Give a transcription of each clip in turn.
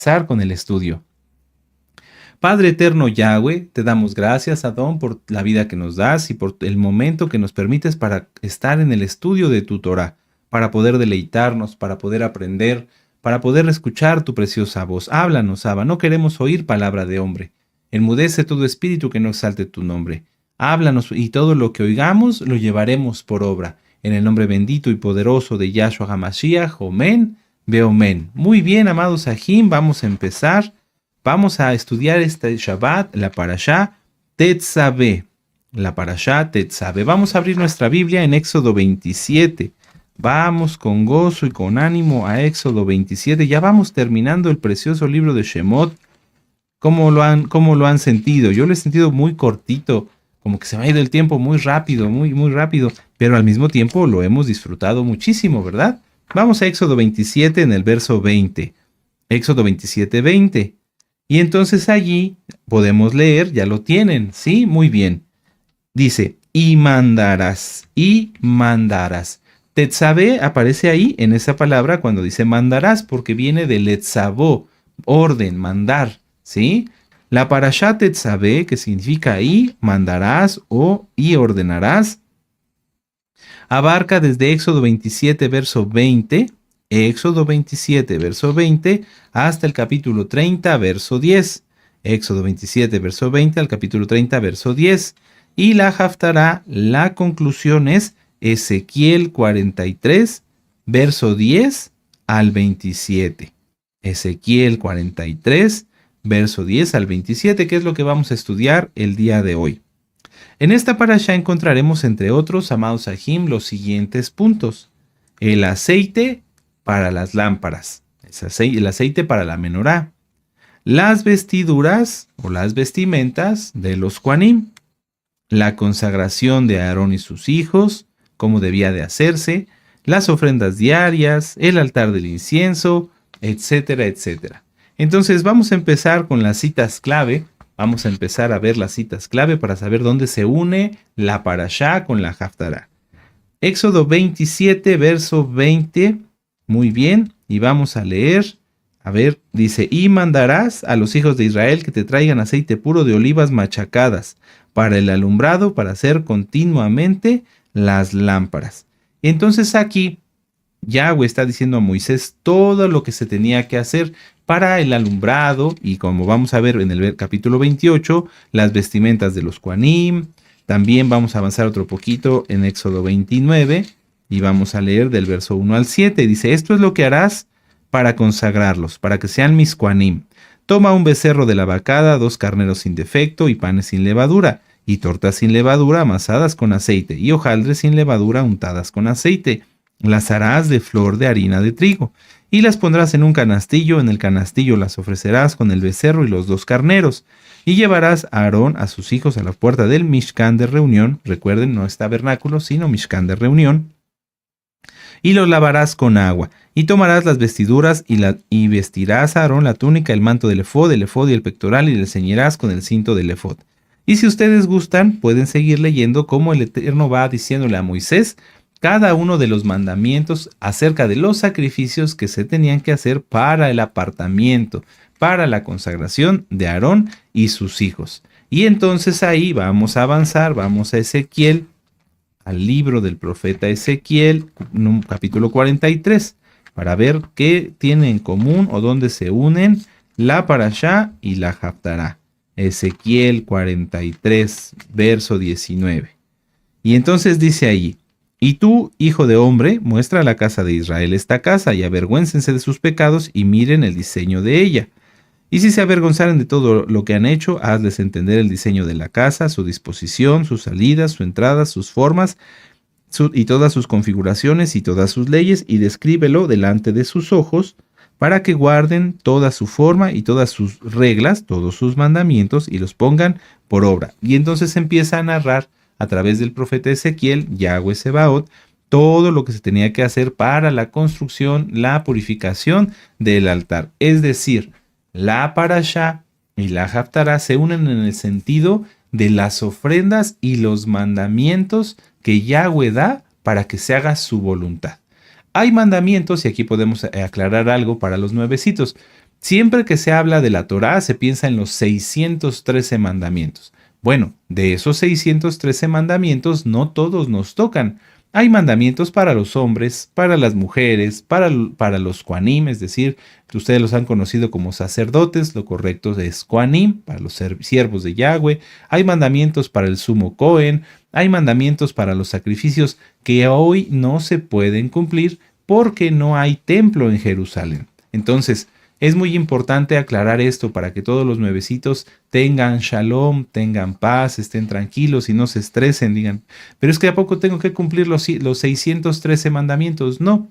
Empezar con el estudio. Padre eterno Yahweh, te damos gracias, Adón, por la vida que nos das y por el momento que nos permites para estar en el estudio de tu Torah, para poder deleitarnos, para poder aprender, para poder escuchar tu preciosa voz. Háblanos, Abba, no queremos oír palabra de hombre. Enmudece todo espíritu que no exalte tu nombre. Háblanos y todo lo que oigamos lo llevaremos por obra. En el nombre bendito y poderoso de Yahshua HaMashiach, Omen, Beomen. Muy bien, amados Sahim, vamos a empezar. Vamos a estudiar este Shabbat, la Parashá Tetzaveh. La Parashá Tetzaveh. Vamos a abrir nuestra Biblia en Éxodo 27. Vamos con gozo y con ánimo a Éxodo 27. Ya vamos terminando el precioso libro de Shemot. ¿Cómo lo han sentido? Yo lo he sentido muy cortito, como que se me ha ido el tiempo muy rápido, muy rápido, pero al mismo tiempo lo hemos disfrutado muchísimo, ¿verdad? Vamos a Éxodo 27 en el verso 20. Éxodo 27, 20. Y entonces allí podemos leer, ya lo tienen, ¿sí? Muy bien. Dice, y mandarás. Tetzaveh aparece ahí en esa palabra cuando dice mandarás, porque viene de letzavó, orden, mandar, ¿sí? La parashá Tetzaveh, que significa y mandarás o y ordenarás, abarca desde Éxodo 27, verso 20, Éxodo 27, verso 20, hasta el capítulo 30, verso 10. Éxodo 27, verso 20, al capítulo 30, verso 10. Y la Haftará, la conclusión es Ezequiel 43, verso 10 al 27. Ezequiel 43, verso 10 al 27, que es lo que vamos a estudiar el día de hoy. En esta parashá encontraremos, entre otros, amados Sahim, los siguientes puntos. El aceite para las lámparas, el aceite para la menorá, las vestiduras o las vestimentas de los Kohanim, la consagración de Aarón y sus hijos, cómo debía de hacerse, las ofrendas diarias, el altar del incienso, etcétera, etcétera. Entonces vamos a empezar con las citas clave. Vamos a empezar a ver las citas clave para saber dónde se une la parashá con la Haftará. Éxodo 27, verso 20. Muy bien, y vamos a leer. A ver, dice, y mandarás a los hijos de Israel que te traigan aceite puro de olivas machacadas para el alumbrado, para hacer continuamente las lámparas. Entonces aquí Yahweh está diciendo a Moisés todo lo que se tenía que hacer para el alumbrado, y como vamos a ver en el capítulo 28, las vestimentas de los Kohanim. También vamos a avanzar otro poquito en Éxodo 29 y vamos a leer del verso 1 al 7. Dice, esto es lo que harás para consagrarlos, para que sean mis Kohanim. Toma un becerro de la vacada, 2 carneros sin defecto y panes sin levadura, y tortas sin levadura amasadas con aceite, y hojaldres sin levadura untadas con aceite. Las harás de flor de harina de trigo, y las pondrás en un canastillo. En el canastillo las ofrecerás con el becerro y los 2 carneros. Y llevarás a Aarón a sus hijos a la puerta del Mishkan de reunión. Recuerden, no es tabernáculo, sino Mishkan de reunión. Y los lavarás con agua. Y tomarás las vestiduras y vestirás a Aarón la túnica, el manto del efod y el pectoral, y le ceñirás con el cinto del efod. Y si ustedes gustan, pueden seguir leyendo cómo el Eterno va diciéndole a Moisés cada uno de los mandamientos acerca de los sacrificios que se tenían que hacer para el apartamiento, para la consagración de Aarón y sus hijos. Y entonces ahí vamos a avanzar, vamos a Ezequiel, al libro del profeta Ezequiel, capítulo 43, para ver qué tiene en común o dónde se unen la parashá y la Haftará. Ezequiel 43, verso 19. Y entonces dice allí, y tú, hijo de hombre, muestra a la casa de Israel esta casa, y avergüéncense de sus pecados, y miren el diseño de ella. Y si se avergonzaren de todo lo que han hecho, hazles entender el diseño de la casa, su disposición, sus salidas, su entrada, sus formas, y todas sus configuraciones y todas sus leyes, y descríbelo delante de sus ojos, para que guarden toda su forma y todas sus reglas, todos sus mandamientos, y los pongan por obra. Y entonces empieza a narrar a través del profeta Ezequiel, Yahweh Sebaot, todo lo que se tenía que hacer para la construcción, la purificación del altar. Es decir, la parashá y la haftará se unen en el sentido de las ofrendas y los mandamientos que Yahweh da para que se haga su voluntad. Hay mandamientos, y aquí podemos aclarar algo para los nuevecitos. Siempre que se habla de la Torá, se piensa en los 613 mandamientos. Bueno, de esos 613 mandamientos, no todos nos tocan. Hay mandamientos para los hombres, para las mujeres, para los Kohanim, es decir, ustedes los han conocido como sacerdotes, lo correcto es Kohanim, para los siervos de Yahweh. Hay mandamientos para el sumo Cohen, hay mandamientos para los sacrificios que hoy no se pueden cumplir porque no hay templo en Jerusalén. Entonces, es muy importante aclarar esto para que todos los nuevecitos tengan shalom, tengan paz, estén tranquilos y no se estresen, digan, pero es que ¿a poco tengo que cumplir los 613 mandamientos? No,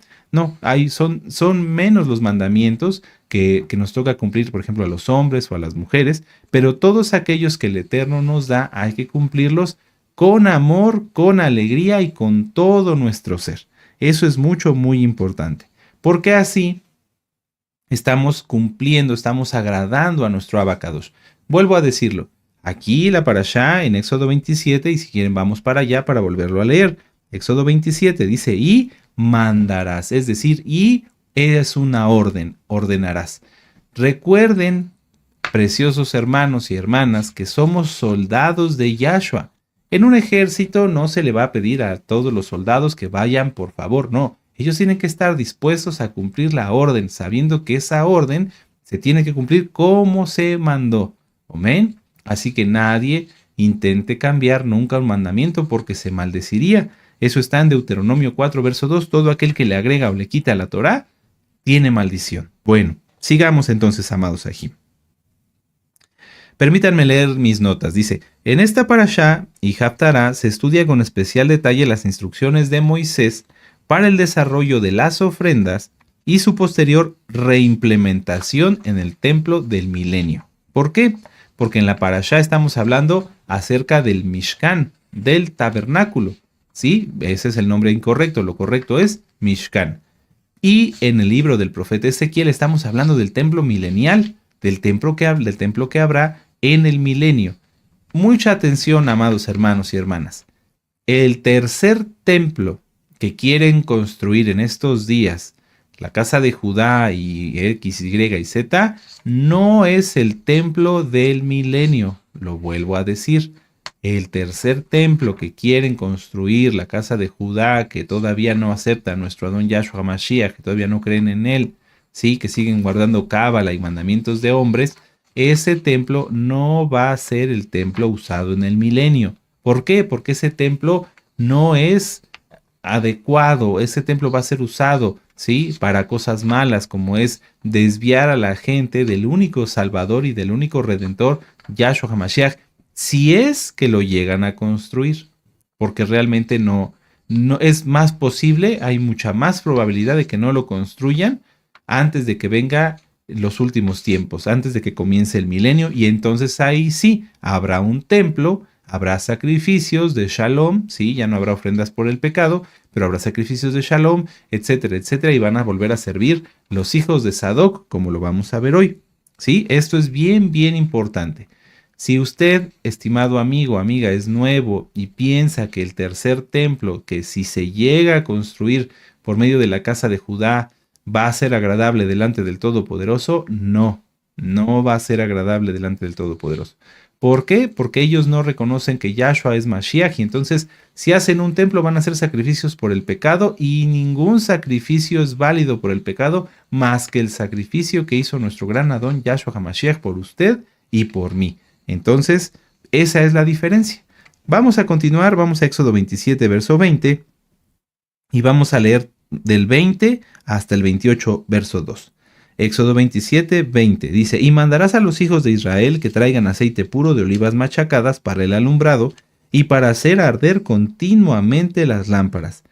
son menos los mandamientos que nos toca cumplir, por ejemplo, a los hombres o a las mujeres, pero todos aquellos que el Eterno nos da hay que cumplirlos con amor, con alegría y con todo nuestro ser. Eso es muy importante, porque así estamos cumpliendo, estamos agradando a nuestro Abacadosh. Vuelvo a decirlo, aquí la parashá en Éxodo 27, y si quieren vamos para allá para volverlo a leer. Éxodo 27 dice, y mandarás, es decir, y es una orden, ordenarás. Recuerden, preciosos hermanos y hermanas, que somos soldados de Yahshua. En un ejército no se le va a pedir a todos los soldados que vayan, por favor, no. Ellos tienen que estar dispuestos a cumplir la orden, sabiendo que esa orden se tiene que cumplir como se mandó. Amén. Así que nadie intente cambiar nunca un mandamiento porque se maldeciría. Eso está en Deuteronomio 4, verso 2. Todo aquel que le agrega o le quita a la Torá tiene maldición. Bueno, sigamos entonces, amados Ajim. Permítanme leer mis notas. Dice, en esta parashá y Haftará se estudia con especial detalle las instrucciones de Moisés para el desarrollo de las ofrendas y su posterior reimplementación en el templo del milenio. ¿Por qué? Porque en la parashá estamos hablando acerca del Mishkan, del tabernáculo. ¿Sí? Ese es el nombre incorrecto, lo correcto es Mishkan. Y en el libro del profeta Ezequiel estamos hablando del templo milenial, del templo que habrá en el milenio. Mucha atención, amados hermanos y hermanas. El tercer templo que quieren construir en estos días, la casa de Judá y X, Y y Z, no es el templo del milenio, lo vuelvo a decir. El tercer templo que quieren construir, la casa de Judá, que todavía no acepta a nuestro Adón Yahshua Mashiach, que todavía no creen en él, sí, que siguen guardando cábala y mandamientos de hombres, ese templo no va a ser el templo usado en el milenio. ¿Por qué? Porque ese templo no es adecuado, ese templo va a ser usado, ¿sí?, para cosas malas, como es desviar a la gente del único Salvador y del único Redentor, Yahshua HaMashiach, si es que lo llegan a construir, porque realmente no es más posible, hay mucha más probabilidad de que no lo construyan antes de que venga los últimos tiempos, antes de que comience el milenio, y entonces ahí sí habrá un templo, habrá sacrificios de shalom, sí, ya no habrá ofrendas por el pecado, pero habrá sacrificios de shalom, etcétera, etcétera, y van a volver a servir los hijos de Sadoc, como lo vamos a ver hoy. Sí, esto es bien importante. Si usted, estimado amigo o amiga, es nuevo y piensa que el tercer templo, que si se llega a construir por medio de la casa de Judá, va a ser agradable delante del Todopoderoso, no va a ser agradable delante del Todopoderoso. ¿Por qué? Porque ellos no reconocen que Yahshua es Mashiach, y entonces si hacen un templo van a hacer sacrificios por el pecado, y ningún sacrificio es válido por el pecado más que el sacrificio que hizo nuestro gran Adón Yahshua HaMashiach por usted y por mí. Entonces, esa es la diferencia. Vamos a continuar, vamos a Éxodo 27, verso 20, y vamos a leer del 20 hasta el 28, verso 2. Éxodo 27, 20 dice, y mandarás a los hijos de Israel que traigan aceite puro de olivas machacadas para el alumbrado y para hacer arder continuamente las lámparas.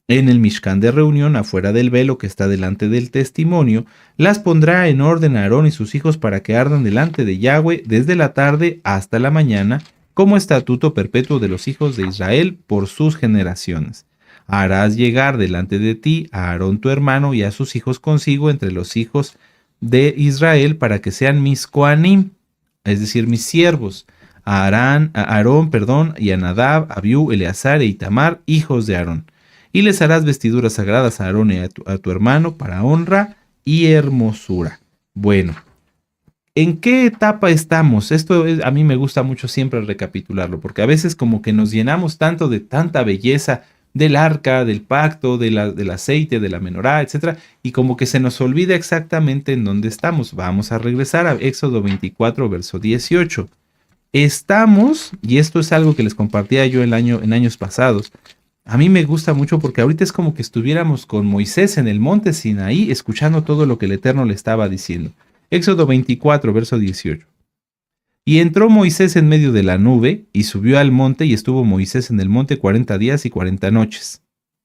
En el Mishkan de reunión, afuera del velo que está delante del testimonio, las pondrá en orden Aarón y sus hijos para que ardan delante de Yahweh desde la tarde hasta la mañana, como estatuto perpetuo de los hijos de Israel por sus generaciones. Harás llegar delante de ti a Aarón tu hermano y a sus hijos consigo entre los hijos de Israel para que sean mis Kohanim, es decir, mis siervos, a Aarón, y a Nadab, Abiú, Eleazar e Itamar, hijos de Aarón. Y les harás vestiduras sagradas a Aarón y a tu hermano para honra y hermosura. Bueno, ¿En qué etapa estamos? A mí me gusta mucho siempre recapitularlo, porque a veces como que nos llenamos tanto de tanta belleza del arca, del pacto, del aceite, de la menorá, etcétera, y como que se nos olvida exactamente en dónde estamos. Vamos a regresar a Éxodo 24, verso 18. Estamos, y esto es algo que les compartía yo en años pasados, a mí me gusta mucho porque ahorita es como que estuviéramos con Moisés en el monte Sinaí escuchando todo lo que el Eterno le estaba diciendo. Éxodo 24, verso 18. Y entró Moisés en medio de la nube y subió al monte y estuvo Moisés en el monte 40 días y 40 noches.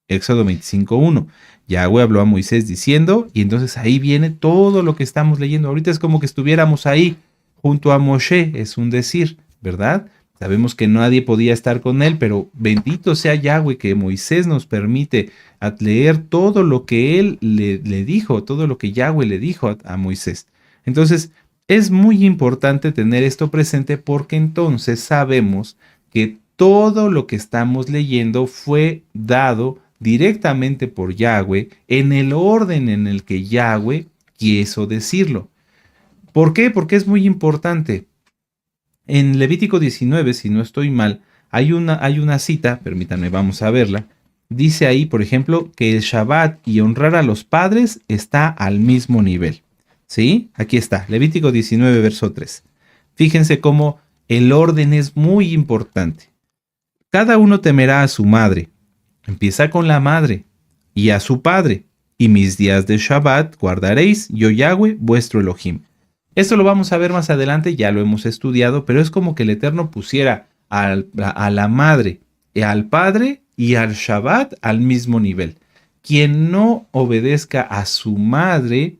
Éxodo 25:1. Yahweh habló a Moisés diciendo, y entonces ahí viene todo lo que estamos leyendo. Ahorita es como que estuviéramos ahí junto a Moshe, es un decir, ¿verdad? Sabemos que nadie podía estar con él, pero bendito sea Yahweh que Moisés nos permite leer todo lo que él le dijo, todo lo que Yahweh le dijo a Moisés. Entonces, es muy importante tener esto presente porque entonces sabemos que todo lo que estamos leyendo fue dado directamente por Yahweh en el orden en el que Yahweh quiso decirlo. ¿Por qué? Porque es muy importante. En Levítico 19, si no estoy mal, hay una cita, permítanme, vamos a verla. Dice ahí, por ejemplo, que el Shabbat y honrar a los padres está al mismo nivel. ¿Sí? Aquí está, Levítico 19, verso 3. Fíjense cómo el orden es muy importante. Cada uno temerá a su madre. Empieza con la madre y a su padre. Y mis días de Shabbat guardaréis, yo Yahweh, vuestro Elohim. Esto lo vamos a ver más adelante, ya lo hemos estudiado, pero es como que el Eterno pusiera a la madre, al padre y al Shabbat al mismo nivel. Quien no obedezca a su madre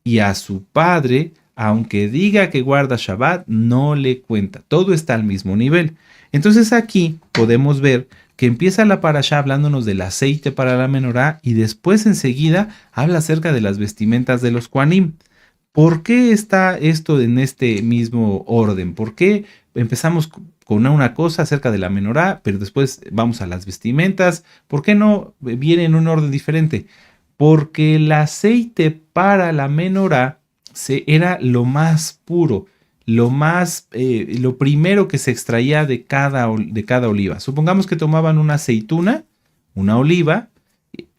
y a su padre, aunque diga que guarda Shabbat, no le cuenta. Todo está al mismo nivel. Entonces aquí podemos ver que empieza la parashá hablándonos del aceite para la menorá y después enseguida habla acerca de las vestimentas de los Kohanim. ¿Por qué está esto en este mismo orden? ¿Por qué empezamos con una cosa acerca de la menorá, pero después vamos a las vestimentas? ¿Por qué no viene en un orden diferente? Porque el aceite para la menorá era lo más puro, lo primero que se extraía de cada oliva. Supongamos que tomaban una aceituna, una oliva,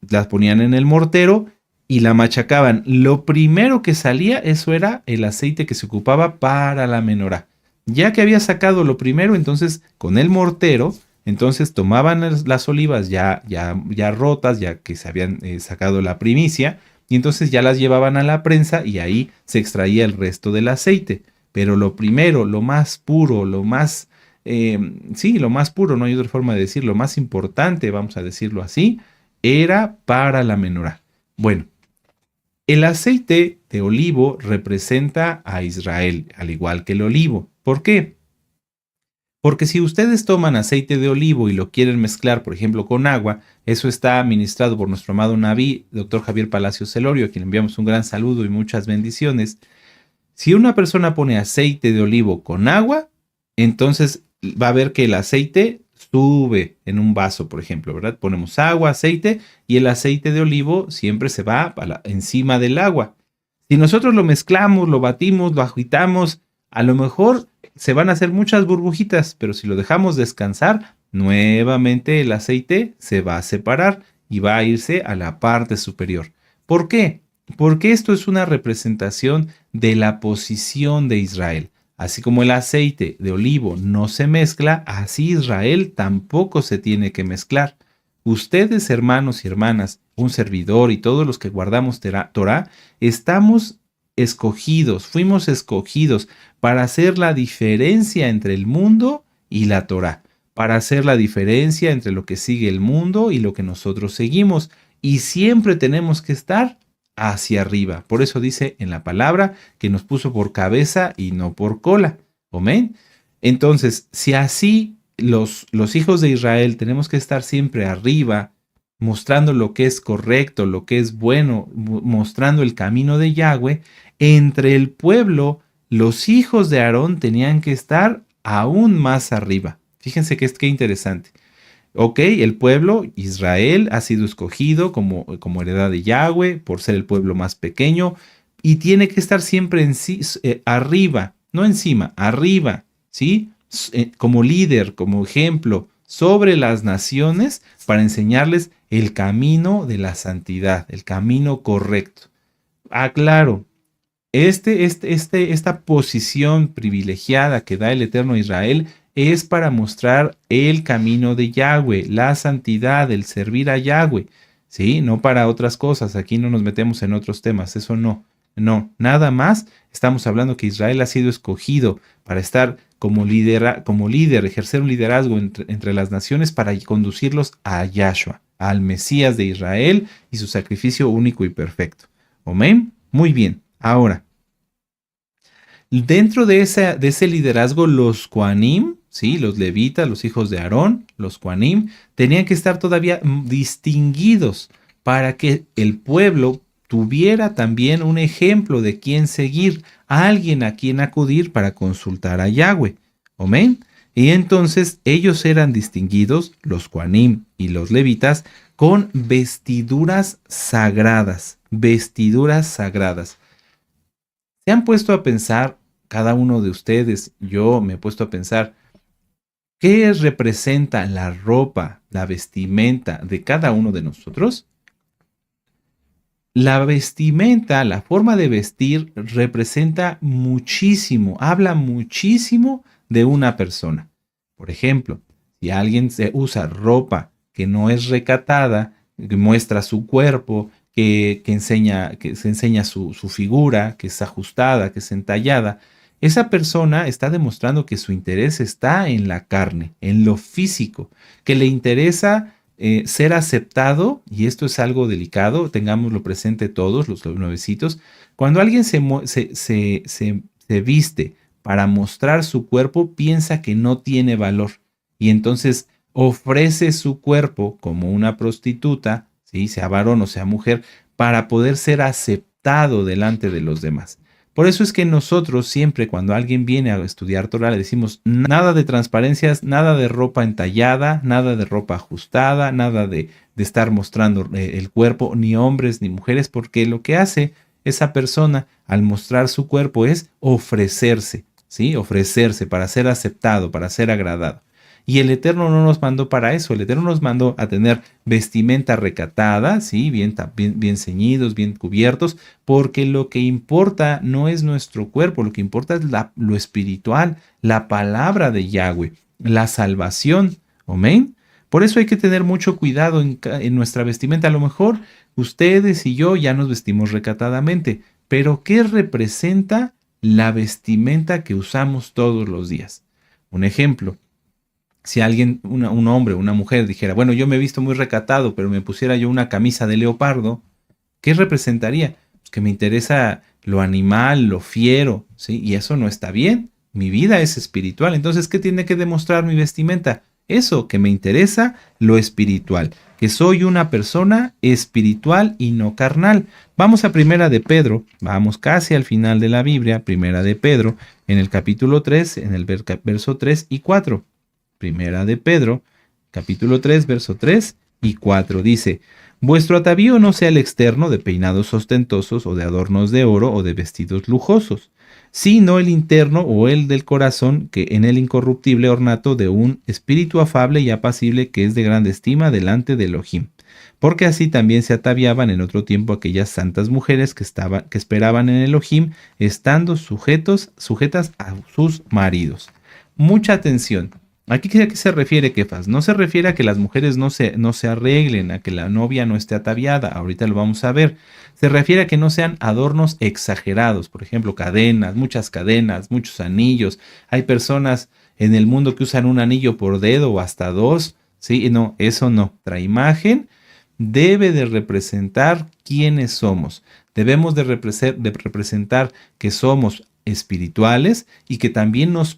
las ponían en el mortero y la machacaban. Lo primero que salía, eso era el aceite que se ocupaba para la menorá. Ya que había sacado lo primero, entonces con el mortero, entonces tomaban las olivas ya rotas, ya que se habían sacado la primicia, y entonces ya las llevaban a la prensa y ahí se extraía el resto del aceite. Pero lo primero, lo más puro, lo más puro, no hay otra forma de decir, lo más importante, vamos a decirlo así, era para la menorá. Bueno, el aceite de olivo representa a Israel, al igual que el olivo. ¿Por qué? Porque si ustedes toman aceite de olivo y lo quieren mezclar, por ejemplo, con agua, eso está administrado por nuestro amado Naví, doctor Javier Palacios Celorio, a quien enviamos un gran saludo y muchas bendiciones. Si una persona pone aceite de olivo con agua, entonces va a ver que el aceite sube en un vaso, por ejemplo, ¿verdad? Ponemos agua, aceite y el aceite de olivo siempre se va encima del agua. Si nosotros lo mezclamos, lo batimos, lo agitamos, a lo mejor se van a hacer muchas burbujitas, pero si lo dejamos descansar, nuevamente el aceite se va a separar y va a irse a la parte superior. ¿Por qué? Porque esto es una representación de la posición de Israel. Así como el aceite de olivo no se mezcla, así Israel tampoco se tiene que mezclar. Ustedes, hermanos y hermanas, un servidor y todos los que guardamos Torah, estamos escogidos, fuimos escogidos para hacer la diferencia entre el mundo y la Torah, para hacer la diferencia entre lo que sigue el mundo y lo que nosotros seguimos. Y siempre tenemos que estar hacia arriba. Por eso dice en la palabra que nos puso por cabeza y no por cola. Amén. Entonces, si así los hijos de Israel tenemos que estar siempre arriba, mostrando lo que es correcto, lo que es bueno, mostrando el camino de Yahweh, entre el pueblo, los hijos de Aarón tenían que estar aún más arriba. Fíjense qué interesante. Ok, el pueblo, Israel, ha sido escogido como heredad de Yahweh por ser el pueblo más pequeño, y tiene que estar siempre arriba, no encima, arriba, ¿sí? Como líder, como ejemplo, sobre las naciones para enseñarles el camino de la santidad, el camino correcto. Claro, esta posición privilegiada que da el Eterno a Israel es para mostrar el camino de Yahweh, la santidad, el servir a Yahweh, ¿sí? No para otras cosas, aquí no nos metemos en otros temas, eso no, no, nada más estamos hablando que Israel ha sido escogido para estar como líder, ejercer un liderazgo entre las naciones para conducirlos a Yahshua, al Mesías de Israel y su sacrificio único y perfecto. Amén. Muy bien, ahora. Dentro de ese liderazgo, los Kohanim, ¿sí? Los levitas, los hijos de Aarón, los Kohanim, tenían que estar todavía distinguidos para que el pueblo tuviera también un ejemplo de quién seguir, alguien a quien acudir para consultar a Yahweh. Amén. Y entonces ellos eran distinguidos, los Kohanim y los levitas, con vestiduras sagradas, vestiduras sagradas. ¿Se han puesto a pensar, cada uno de ustedes, yo me he puesto a pensar, qué representa la ropa, la vestimenta de cada uno de nosotros? La vestimenta, la forma de vestir representa muchísimo, habla muchísimo de una persona. Por ejemplo, si alguien usa ropa que no es recatada, que muestra su cuerpo, que se enseña su figura, que es ajustada, que es entallada, esa persona está demostrando que su interés está en la carne, en lo físico, que le interesa ser aceptado, y esto es algo delicado, tengámoslo presente todos los nuevecitos, cuando alguien se viste para mostrar su cuerpo, piensa que no tiene valor, y entonces ofrece su cuerpo como una prostituta, ¿sí? Sea varón o sea mujer, para poder ser aceptado delante de los demás. Por eso es que nosotros siempre cuando alguien viene a estudiar Torah le decimos nada de transparencias, nada de ropa entallada, nada de ropa ajustada, nada de estar mostrando el cuerpo, ni hombres ni mujeres, porque lo que hace esa persona al mostrar su cuerpo es ofrecerse, ¿sí? Ofrecerse para ser aceptado, para ser agradado. Y el Eterno no nos mandó para eso, el Eterno nos mandó a tener vestimenta recatada, ¿sí? Bien ceñidos, bien cubiertos, porque lo que importa no es nuestro cuerpo, lo que importa es lo espiritual, la palabra de Yahweh, la salvación. Amén. Por eso hay que tener mucho cuidado en nuestra vestimenta. A lo mejor ustedes y yo ya nos vestimos recatadamente, pero ¿qué representa la vestimenta que usamos todos los días? Un ejemplo. Si alguien, un hombre o una mujer dijera, bueno, yo me he visto muy recatado, pero me pusiera yo una camisa de leopardo, ¿qué representaría? Pues que me interesa lo animal, lo fiero, ¿sí? Y eso no está bien. Mi vida es espiritual. Entonces, ¿qué tiene que demostrar mi vestimenta? Eso, que me interesa lo espiritual, que soy una persona espiritual y no carnal. Vamos a Primera de Pedro, vamos casi al final de la Biblia, Primera de Pedro, en el capítulo 3, en el verso 3 y 4. Primera de Pedro, capítulo 3, verso 3 y 4 dice, vuestro atavío no sea el externo de peinados ostentosos o de adornos de oro o de vestidos lujosos, sino el interno o el del corazón, que en el incorruptible ornato de un espíritu afable y apacible que es de grande estima delante de Elohim. Porque así también se ataviaban en otro tiempo aquellas santas mujeres que esperaban en Elohim, estando sujetas a sus maridos. Mucha atención. ¿Aquí a qué se refiere, Kefas? No se refiere a que las mujeres no se arreglen, a que la novia no esté ataviada, ahorita lo vamos a ver. Se refiere a que no sean adornos exagerados, por ejemplo, muchos anillos. Hay personas en el mundo que usan un anillo por dedo o hasta dos, ¿sí? No, eso no. Nuestra imagen debe de representar quiénes somos. Debemos de representar que somos espirituales y que también nos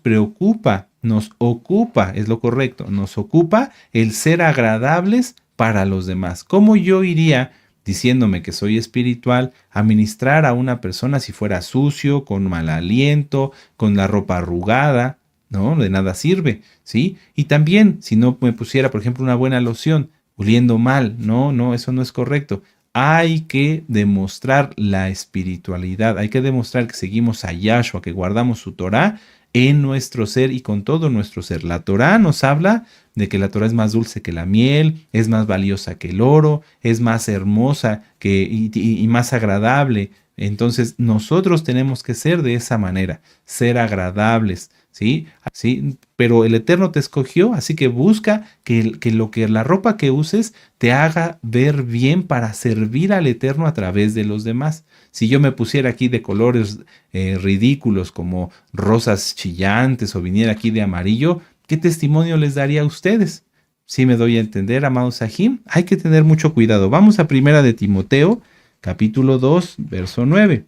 ocupa, es lo correcto, nos ocupa el ser agradables para los demás. ¿Cómo yo iría diciéndome que soy espiritual a ministrar a una persona si fuera sucio, con mal aliento, con la ropa arrugada? No, de nada sirve, ¿sí? Y también si no me pusiera, por ejemplo, una buena loción, oliendo mal, no, eso no es correcto. hay que demostrar la espiritualidad, hay que demostrar que seguimos a Yahshua, que guardamos su Torah en nuestro ser y con todo nuestro ser. La Torah nos habla de que la Torah es más dulce que la miel, es más valiosa que el oro, es más hermosa y más agradable. Entonces nosotros tenemos que ser de esa manera, ser agradables, ¿sí? ¿Sí? Pero el Eterno te escogió, así que busca que la ropa que uses te haga ver bien para servir al Eterno a través de los demás. Si yo me pusiera aquí de colores ridículos como rosas chillantes o viniera aquí de amarillo, ¿qué testimonio les daría a ustedes? Si me doy a entender, amados Sahim, hay que tener mucho cuidado. Vamos a Primera de Timoteo, capítulo 2, verso 9.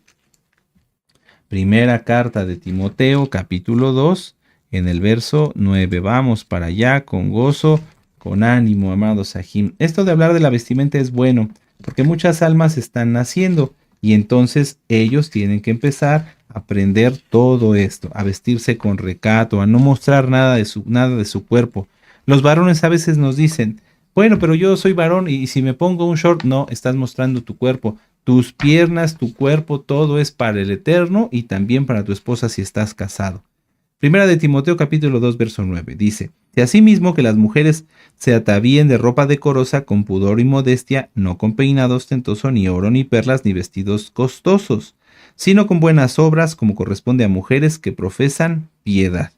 Primera carta de Timoteo, capítulo 2, en el verso 9. Vamos para allá con gozo, con ánimo, amados Sahim. Esto de hablar de la vestimenta es bueno, porque muchas almas están naciendo y entonces ellos tienen que empezar a aprender todo esto, a vestirse con recato, a no mostrar nada de su cuerpo. Los varones a veces nos dicen, bueno, pero yo soy varón y si me pongo un short, no, estás mostrando tu cuerpo. Tus piernas, tu cuerpo, todo es para el Eterno y también para tu esposa si estás casado. Primera de Timoteo capítulo 2 verso 9 dice, de asimismo que las mujeres se atavíen de ropa decorosa con pudor y modestia, no con peinado ostentoso, ni oro, ni perlas, ni vestidos costosos, sino con buenas obras como corresponde a mujeres que profesan piedad.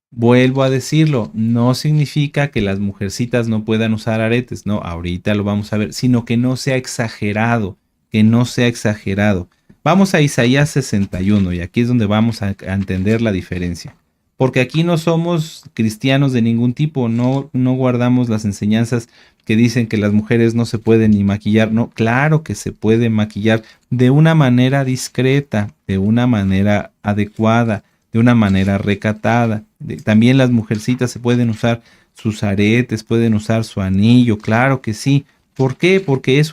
Vuelvo a decirlo, no significa que las mujercitas no puedan usar aretes, no, ahorita lo vamos a ver, sino que no sea exagerado, que no sea exagerado. Vamos a Isaías 61 y aquí es donde vamos a entender la diferencia. Porque aquí no somos cristianos de ningún tipo, no guardamos las enseñanzas que dicen que las mujeres no se pueden ni maquillar. No, claro que se puede maquillar de una manera discreta, de una manera adecuada, de una manera recatada. También las mujercitas se pueden usar sus aretes, pueden usar su anillo, claro que sí. ¿Por qué? Porque es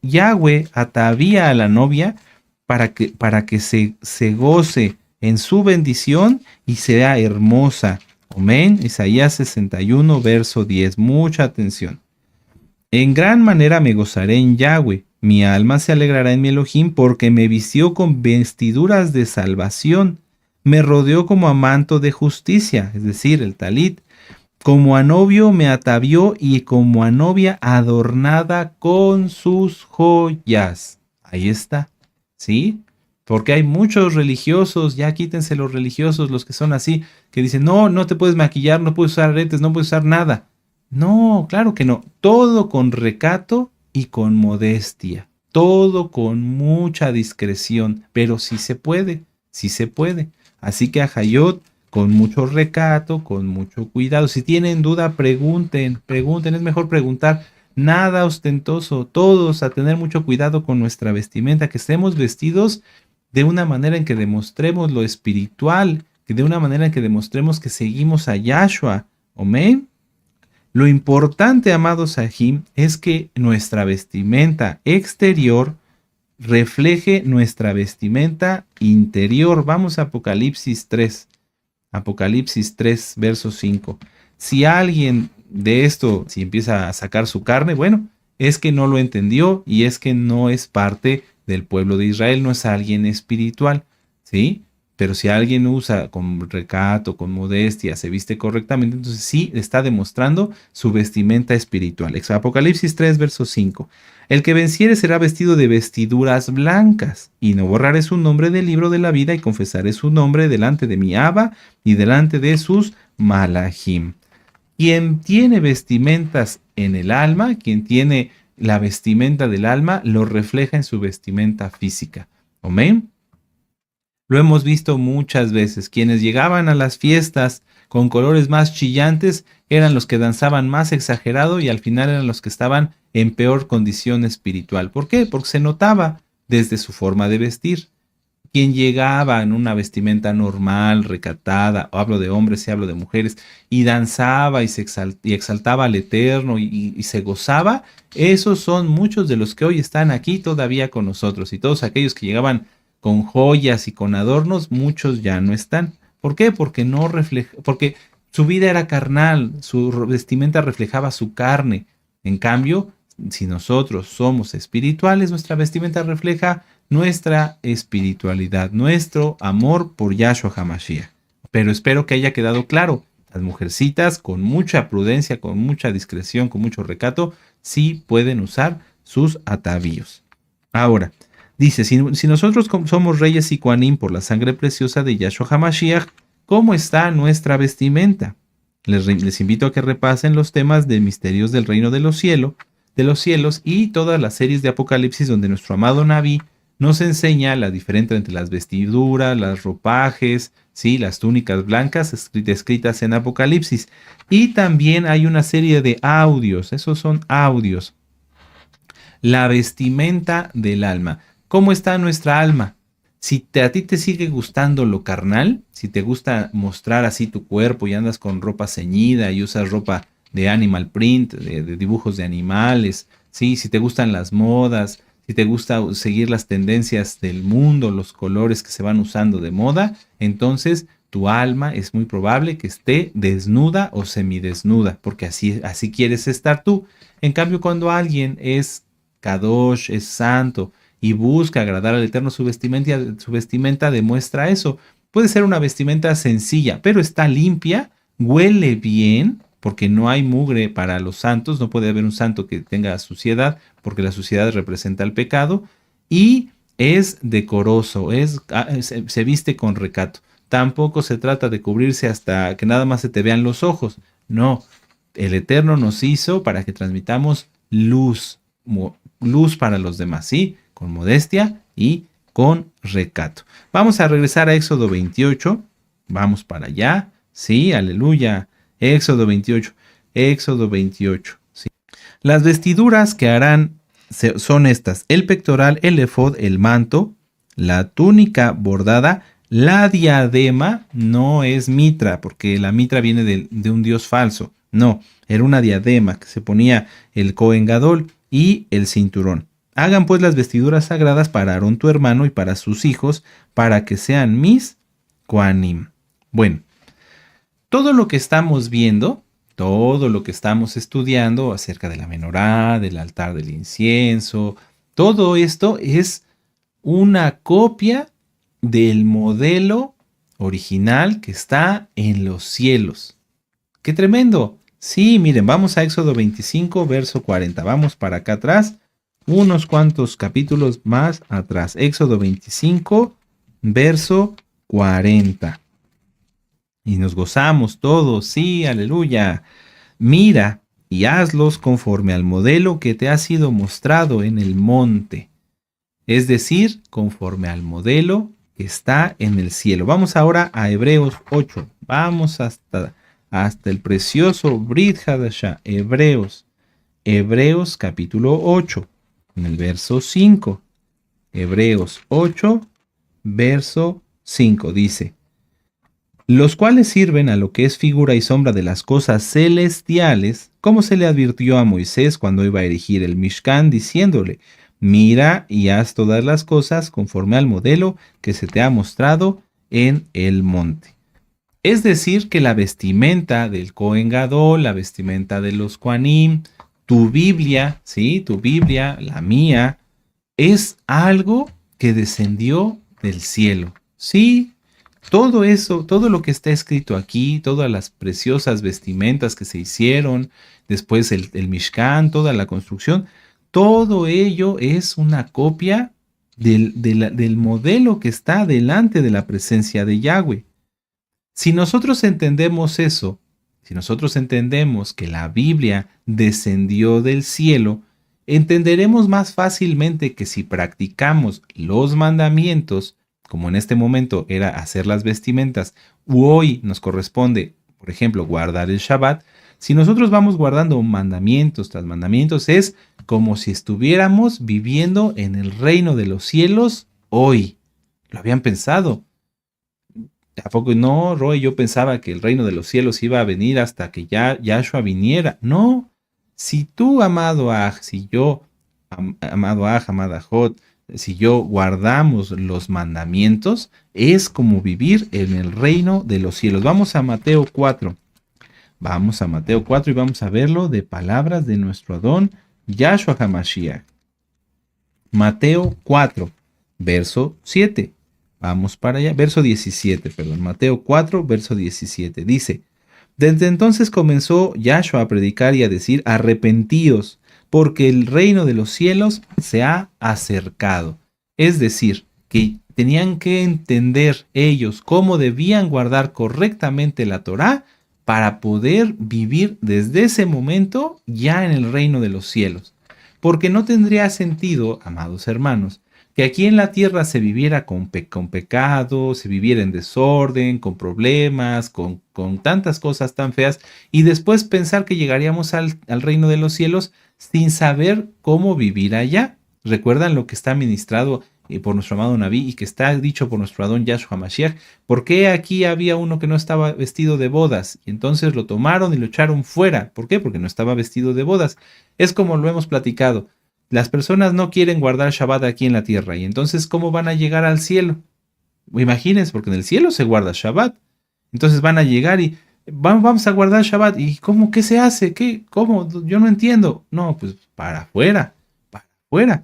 Yahweh atavía a la novia para que se goce en su bendición y sea hermosa. Amén. Isaías 61, verso 10. Mucha atención. En gran manera me gozaré en Yahweh. Mi alma se alegrará en mi Elohim porque me vistió con vestiduras de salvación. Me rodeó como a manto de justicia, es decir, el talit. Como a novio me atavió y como a novia adornada con sus joyas. Ahí está, ¿sí? Porque hay muchos religiosos, ya quítense los religiosos, los que son así, que dicen, no, no te puedes maquillar, no puedes usar aretes, no puedes usar nada. No, claro que no. Todo con recato y con modestia. Todo con mucha discreción, pero sí se puede, sí se puede. Así que a Hayot, con mucho recato, con mucho cuidado. Si tienen duda, pregunten, es mejor preguntar. Nada ostentoso, todos a tener mucho cuidado con nuestra vestimenta, que estemos vestidos de una manera en que demostremos lo espiritual, que de una manera en que demostremos que seguimos a Yahshua. Amén. Lo importante, amados Sahim, es que nuestra vestimenta exterior refleje nuestra vestimenta interior. Vamos a Apocalipsis 3. Apocalipsis 3, verso 5. Si alguien de esto, si empieza a sacar su carne, bueno, es que no lo entendió y es que no es parte del pueblo de Israel, no es alguien espiritual, ¿sí? Pero si alguien usa con recato, con modestia, se viste correctamente, entonces sí está demostrando su vestimenta espiritual. Apocalipsis 3, verso 5. El que venciere será vestido de vestiduras blancas, y no borraré su nombre del libro de la vida, y confesaré su nombre delante de mi Abba y delante de sus malachim. Quien tiene vestimentas en el alma, quien tiene la vestimenta del alma, lo refleja en su vestimenta física. Amén. Lo hemos visto muchas veces. Quienes llegaban a las fiestas con colores más chillantes eran los que danzaban más exagerado y al final eran los que estaban en peor condición espiritual. ¿Por qué? Porque se notaba desde su forma de vestir. Quien llegaba en una vestimenta normal, recatada, o hablo de hombres y hablo de mujeres, y danzaba y exaltaba al Eterno y se gozaba, esos son muchos de los que hoy están aquí todavía con nosotros. Y todos aquellos que llegaban con joyas y con adornos, muchos ya no están. ¿Por qué? Porque su vida era carnal, su vestimenta reflejaba su carne. En cambio, si nosotros somos espirituales, nuestra vestimenta refleja nuestra espiritualidad, nuestro amor por Yahshua HaMashiach. Pero espero que haya quedado claro. Las mujercitas, con mucha prudencia, con mucha discreción, con mucho recato, sí pueden usar sus atavíos. Ahora, dice, si nosotros somos reyes y Kohanim por la sangre preciosa de Yahshua HaMashiach, ¿cómo está nuestra vestimenta? Les invito a que repasen los temas de misterios del reino de los cielos y todas las series de Apocalipsis donde nuestro amado Naví nos enseña la diferencia entre las vestiduras, las ropajes, ¿sí? Las túnicas blancas escritas en Apocalipsis. Y también hay una serie de audios, esos son audios. La vestimenta del alma. ¿Cómo está nuestra alma? Si a ti te sigue gustando lo carnal, si te gusta mostrar así tu cuerpo y andas con ropa ceñida y usas ropa de animal print, de dibujos de animales, ¿sí? Si te gustan las modas, si te gusta seguir las tendencias del mundo, los colores que se van usando de moda, entonces tu alma es muy probable que esté desnuda o semidesnuda, porque así quieres estar tú. En cambio, cuando alguien es kadosh, es santo, y busca agradar al Eterno, su vestimenta demuestra eso. Puede ser una vestimenta sencilla, pero está limpia, huele bien, porque no hay mugre para los santos, no puede haber un santo que tenga suciedad, porque la suciedad representa el pecado, y es decoroso, se viste con recato. Tampoco se trata de cubrirse hasta que nada más se te vean los ojos. No, el Eterno nos hizo para que transmitamos luz para los demás, ¿sí? Con modestia y con recato. Vamos a regresar a Éxodo 28. Vamos para allá. Sí, aleluya. Éxodo 28. Éxodo 28. ¿Sí? Las vestiduras que harán son estas: el pectoral, el efod, el manto, la túnica bordada, la diadema. No es mitra, porque la mitra viene de un dios falso. No, era una diadema que se ponía el Cohen Gadol, y el cinturón. Hagan pues las vestiduras sagradas para Aarón tu hermano y para sus hijos, para que sean mis Kohanim. Bueno, todo lo que estamos viendo, todo lo que estamos estudiando acerca de la menorá, del altar del incienso, todo esto es una copia del modelo original que está en los cielos. ¡Qué tremendo! Sí, miren, vamos a Éxodo 25, verso 40. Vamos para acá atrás, unos cuantos capítulos más atrás. Éxodo 25, verso 40. Y nos gozamos todos, sí, aleluya. Mira y hazlos conforme al modelo que te ha sido mostrado en el monte. Es decir, conforme al modelo que está en el cielo. Vamos ahora a Hebreos 8. Vamos hasta el precioso Brit Hadashah, Hebreos capítulo 8, en el verso 5. Hebreos 8, verso 5 dice: los cuales sirven a lo que es figura y sombra de las cosas celestiales, como se le advirtió a Moisés cuando iba a erigir el Mishkan, diciéndole: mira y haz todas las cosas conforme al modelo que se te ha mostrado en el monte. Es decir, que la vestimenta del Cohen Gadol, la vestimenta de los Kohanim, tu Biblia, ¿sí? Tu Biblia, la mía, es algo que descendió del cielo. Sí, todo eso, todo lo que está escrito aquí, todas las preciosas vestimentas que se hicieron, después el Mishkan, toda la construcción, todo ello es una copia del modelo que está delante de la presencia de Yahweh. Si nosotros entendemos eso, si nosotros entendemos que la Biblia descendió del cielo, entenderemos más fácilmente que si practicamos los mandamientos, como en este momento era hacer las vestimentas, u hoy nos corresponde, por ejemplo, guardar el Shabbat, si nosotros vamos guardando mandamientos tras mandamientos, es como si estuviéramos viviendo en el reino de los cielos hoy. ¿Lo habían pensado? ¿A poco no, Roy? Yo pensaba que el reino de los cielos iba a venir hasta que ya Yahshua viniera. No. Si tú, amado Aj, si yo, amado Aj, amada Jot, si yo guardamos los mandamientos, es como vivir en el reino de los cielos. Vamos a Mateo 4. Vamos a Mateo 4 y vamos a verlo de palabras de nuestro Adón Yahshua HaMashiach. Mateo 4, verso 7. Vamos para allá, verso 17, perdón. Mateo 4, verso 17. Dice: desde entonces comenzó Yahshua a predicar y a decir: arrepentíos, porque el reino de los cielos se ha acercado. Es decir, que tenían que entender ellos cómo debían guardar correctamente la Torá para poder vivir desde ese momento ya en el reino de los cielos. Porque no tendría sentido, amados hermanos, que aquí en la tierra se viviera con pecado, se viviera en desorden, con problemas, con tantas cosas tan feas, y después pensar que llegaríamos al reino de los cielos sin saber cómo vivir allá. ¿Recuerdan lo que está ministrado por nuestro amado Naví y que está dicho por nuestro Adón Yahshua Mashiach? ¿Por qué aquí había uno que no estaba vestido de bodas? Y entonces lo tomaron y lo echaron fuera. ¿Por qué? Porque no estaba vestido de bodas. Es como lo hemos platicado. Las personas no quieren guardar Shabbat aquí en la tierra, y entonces ¿cómo van a llegar al cielo? Imagínense, porque en el cielo se guarda Shabbat. Entonces van a llegar y vamos a guardar Shabbat. ¿Y cómo? ¿Qué se hace? ¿Qué? ¿Cómo? Yo no entiendo. No, pues para afuera, para afuera.